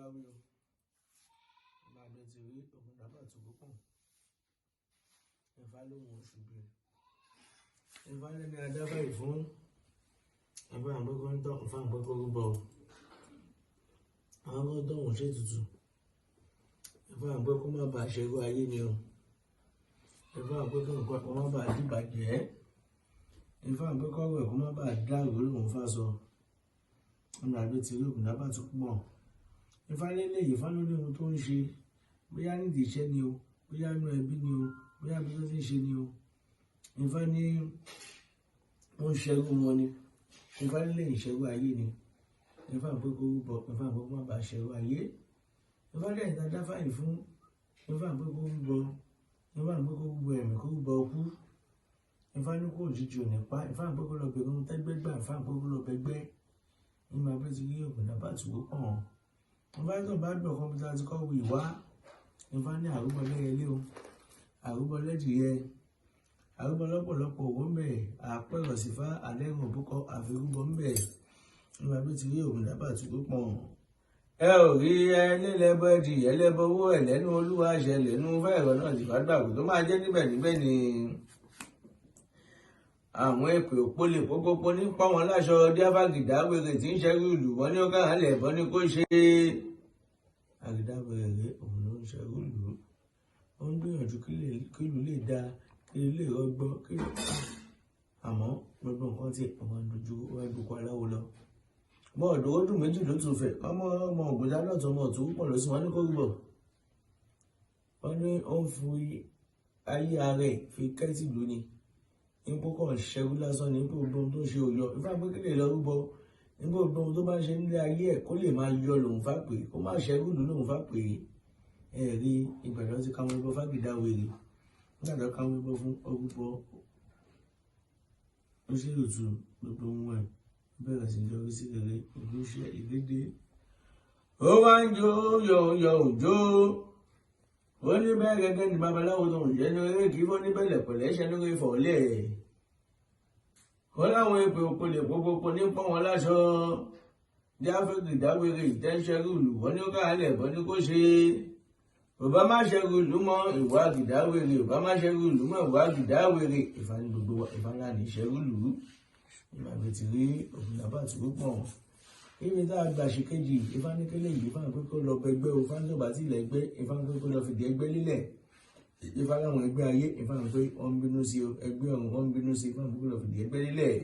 Ifá wí o. Ọba àgbẹ̀ ti rí Ògúndá Bàtúrúpọ. Ifá lóhùn oṣù bẹ̀rẹ̀. Ifá lẹ́ni adábáyé fún Ifá àgbẹ̀kọ́ ń tọ́ Ifá àgbẹ̀kọ́ rúbọ. Àwọn kan tọ̀hún ṣètùtù. Ifá àgbẹ̀kọ́ má bàa ṣẹ́rú ayé ni o. Ifá àgbẹ̀kọ́ nǹkan kan má bàa dìbàjẹ́. Ifá àgbẹ̀kọ́ rẹ̀ kó má bàa dá ìwé lòun fà sọ. Ọba àgbẹ̀ ti rí Ògúndá Bàtúrúpọ. Ifá lélẹ̀ yìí, Ifá ló ní ohun tó ń ṣe, bóyá nídìí iṣẹ́ ni o, bóyá inú ẹbí ni o, bóyá bí tó ti ń ṣe ni o. Ifá ní ó ń ṣẹ́rú wọn ni. Ifá lélẹ̀ ìṣẹ́rú ayé ni. Ifá àgbẹ̀kọ́ rúbọ, Ifá àgbẹ̀kọ́ má bàa ṣẹ́rú ayé. Ifá lẹ́yìn tá a dá fáyì fún Ifá àgbẹ̀kọ́ rúbọ, Ifá àgbẹ̀kọ́ rúbọ ẹ̀mí kó rúbọ ọkú. Ifá ní kó òjijì ò ní pa, Ifá àgbẹ̀kọ́ lọ bẹ̀rẹ̀ ohun tẹ́gbẹ́ gbà, Ifá àgbẹ̀kọ́ lọ bẹ̀gbẹ́. Nígbà pé ti rí Ògúndá Bàtúrúpọ. Ifá tó bá gbọ̀ kọ́mpútà ti kọ́ wù ìwá. Ifá ní àrúbọ lẹ́yẹlé o, àrúbọ lẹ́dìyẹ, àrúbọ lọ́pọ̀lọpọ̀ owó ń bẹ̀, àpẹ̀rọ̀ sífá àlẹ́rùn òbúkọ àfirúbọ ń bẹ̀. Nígbà pé ti rí Ògúndá Bàtúrúpọ. Ẹ ò rí ẹlẹ́lẹ́bọ ẹdìyẹ lẹ́bọ owó ẹ̀ lẹ́nu olúwa ṣẹlẹ̀ nú fẹ́ẹ̀rọ náà ti fàgbàgbò tó máa jẹ́ níbẹ̀ ni. Àwọn èpè òpólè pópópó ní pọ́n wọn láṣọ díáfà gìdáwèrè tí ń ṣẹ́rú ìlú wọn ní ó káhàn lẹ̀bọ́ ní kó ṣe. Àgìdáwèrè òun ló ń ṣẹ́rú ìlú. Ó ń gbìyànjú kí ìlú lè dáa, kí ìlú lè rọgbọ, kí ìlú ká. Àmọ́ gbogbo nǹkan tí àwọn dojú wá gbogbo aláwo lọ. Mọ ọ̀dọ́ ó dùn méjì ló tún fẹ̀. Ọmọ Ògúndá náà tó mọ̀ tó pọ̀ lọ sí wọn ní kó rúbọ. Wọ́n ní ó ń fi ayé ara ẹ̀ fi kẹ́tì lú ni. Nípò kan ṣẹ́rú lásán ní nípò gbogbo tó ń ṣe òyọ. Ifá pé kí lè lọ rúbọ. Nípò gbogbo tó bá ń ṣe nílé ayé ẹ̀ kó lè máa yọ lòun fà pé, kó má ṣẹ́rú ìlú lòun fà pé. Ẹ rí ìgbàdàn ti káwọn ẹbọ fágìdáwèrè. Nígbàdàn káwọn ẹbọ fún orúbọ. Ó ṣèlùtù gbogbo ohun ẹ̀. Bẹ̀rẹ̀ sí yọrí sí rere ìlúṣẹ́ ìlédè. Ó wá ń jó yọ òjò. Ó ní bẹ́ẹ̀ gẹ́gẹ́ ní babaláwo tó ń jẹ́ ní eré kí fọ́ ní bẹ̀lẹ̀ pẹ̀lẹ́ ṣẹ́ lórí ìfọ̀ọ́lẹ̀. Ó láwọn èpè òpólè pópópó ní pọ́n wọn láṣọ. Díáfà gìdáwèrè ìtẹ́ṣẹ́rú ìlú wọn ní ó káhàn lẹ̀bọ́ ní kó ṣe. Òbá má ṣẹ́rú ìlú mọ́ ìwà gìdáwèrè, òbá má ṣẹ́rú ìlú mọ́ ìwà gìdáwèrè. Ifá ní gbogbo Ifá ńlá ní ìṣẹ́rú ìlú. Nígbà pé ti rí Ògúndá Bàtúrúpọ. Ibi tá a gbà ṣe kejì, Ifá ní kélé yìí, Ifá pé kó lọ bẹgbẹ́ o, Ifá ní ọba tí ilẹ̀ gbẹ́, Ifá pé kó lọ fìdí ẹgbẹ́ lílẹ̀. Ifá láwọn ẹgbẹ́ ayé, Ifá pé wọ́n ń bínú sí o, ẹgbẹ́ ọ̀run wọ́n ń bínú sí, Ifá pé kó lọ fìdí ẹgbẹ́ lílẹ̀.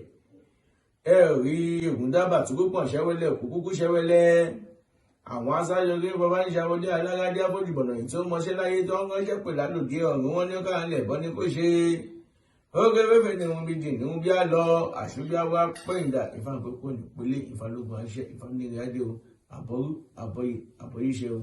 Ẹ rí Ògúndá Bàtúrúpọ ṣẹ́wẹ́lẹ̀ kó kúkú ṣẹ́wẹ́lẹ̀. Àwọn aṣáájú bàbá ń ṣàwọlé alárádé àbójúbọ̀nà yìí tó mọṣẹ́ láyé tó ń ránṣẹ́ pè lálòdì ọ̀run wọn ní ó káhàn lẹ̀bọ́ ní kó ṣe. Oge fẹ́fẹ́ ni wọ́n bí dì ní wọ́n bí á lọ àṣùbíà wá pẹ́yìndà. Ifá àgbẹ̀kọ́ ní pélé Ifá lógun àṣẹ Ifá ní ìrìnàdé o, àbọ̀yíṣẹ́ o.